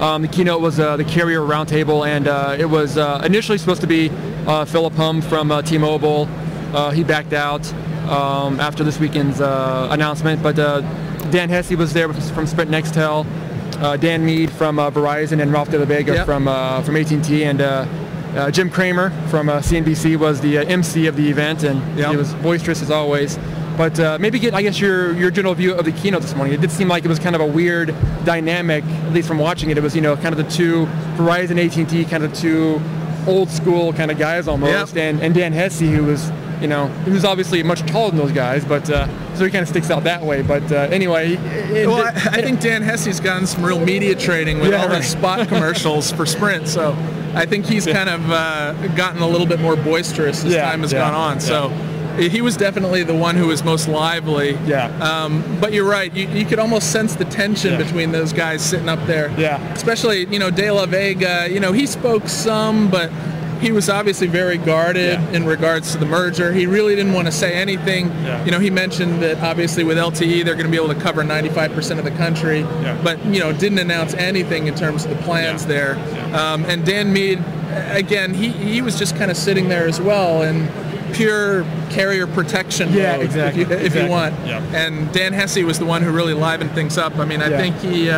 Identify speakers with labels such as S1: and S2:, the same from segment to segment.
S1: The keynote was the carrier roundtable, and it was initially supposed to be Philip Hum from T-Mobile. He backed out after this weekend's announcement, but Dan Hesse was there from Sprint Nextel, Dan Mead from Verizon, and Ralph De La Vega from AT&T, and Jim Cramer from CNBC was the MC of the event, and he was boisterous as always. But maybe get, I guess, your general view of the keynote this morning. It did seem like it was kind of a weird dynamic, at least from watching it. It was, kind of the two, Verizon, AT&T, kind of two old school kind of guys almost, and Dan Hesse, who was, he was obviously much taller than those guys, but so he kind of sticks out that way. But anyway,
S2: I think Dan Hesse's gotten some real media training with all the spot commercials for Sprint, so I think he's kind of gotten a little bit more boisterous as time has gone on. So he was definitely the one who was most lively. But you're right. You could almost sense the tension between those guys sitting up there. Especially, De La Vega. He spoke some, but he was obviously very guarded in regards to the merger. He really didn't want to say anything. He mentioned that obviously with LTE they're going to be able to cover 95% of the country, but didn't announce anything in terms of the plans there. And Dan Mead, again, he was just kind of sitting there as well, and pure carrier protection mode, if you want. And Dan Hesse was the one who really livened things up. I mean, I think he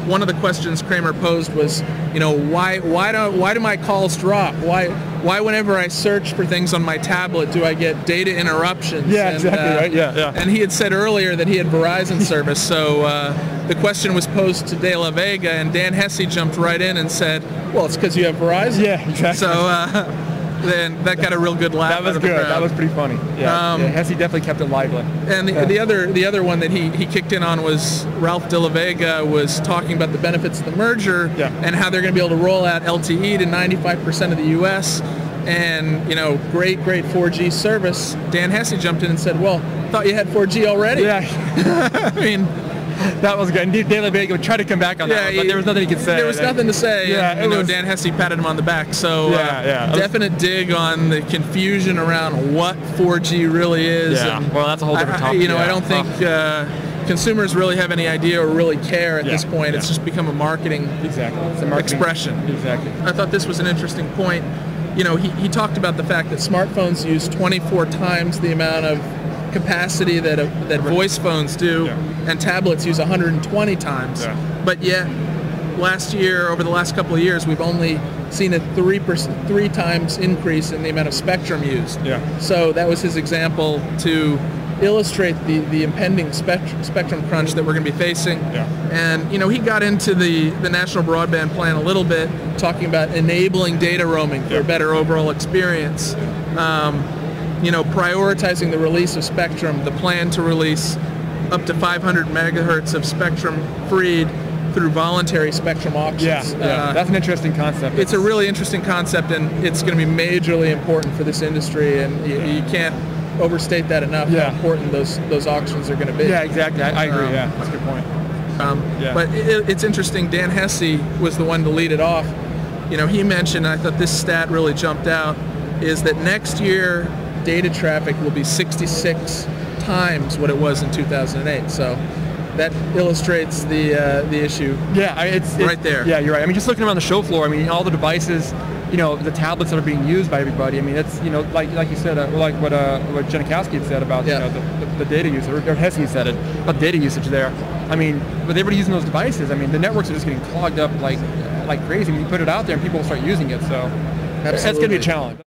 S2: one of the questions Cramer posed was, why do my calls drop? Why whenever I search for things on my tablet do I get data interruptions? And he had said earlier that he had Verizon service, so the question was posed to De La Vega, and Dan Hesse jumped right in and said, well, it's because you have Verizon. So then that got a real good laugh.
S1: That was good. That was pretty funny. Hesse definitely kept it lively.
S2: And the other one that he kicked in on was Ralph De La Vega was talking about the benefits of the merger and how they're going to be able to roll out LTE to 95% of the U.S. and great 4G service. Dan Hesse jumped in and said, "Well, thought you had 4G already."
S1: I mean, that was good. Indeed, De La Vega would try to come back on that one, but there was nothing he could say.
S2: There was nothing to say. Dan Hesse patted him on the back. So definite dig on the confusion around what 4G really is.
S1: Well, that's a whole different topic.
S2: I don't think consumers really have any idea or really care at this point. It's just become a marketing expression. I thought this was an interesting point. He talked about the fact that smartphones use 24 times the amount of capacity that voice phones do, and tablets use 120 times. But yet, last year, over the last couple of years, we've only seen a 3 times increase in the amount of spectrum used. So that was his example to illustrate the impending spectrum crunch that we're going to be facing. And he got into the national broadband plan a little bit, talking about enabling data roaming for a better overall experience. Prioritizing the release of spectrum, the plan to release up to 500 megahertz of spectrum freed through voluntary spectrum auctions.
S1: That's an interesting concept.
S2: It's a really interesting concept, and it's going to be majorly important for this industry, and you can't overstate that enough, how important those auctions are going to be.
S1: Exactly. I agree. That's a good point.
S2: But it's interesting. Dan Hesse was the one to lead it off. He mentioned, I thought this stat really jumped out, is that next year data traffic will be 66 times what it was in 2008. So that illustrates the issue.
S1: It's right there. Yeah, you're right. I mean, just looking around the show floor, I mean, all the devices, the tablets that are being used by everybody. I mean, it's like you said, like what Janikowski had said about the data usage, or Hesse said it about data usage there. I mean, with everybody using those devices, I mean, the networks are just getting clogged up like crazy. I mean, you put it out there and people will start using it. So that's going to be a challenge.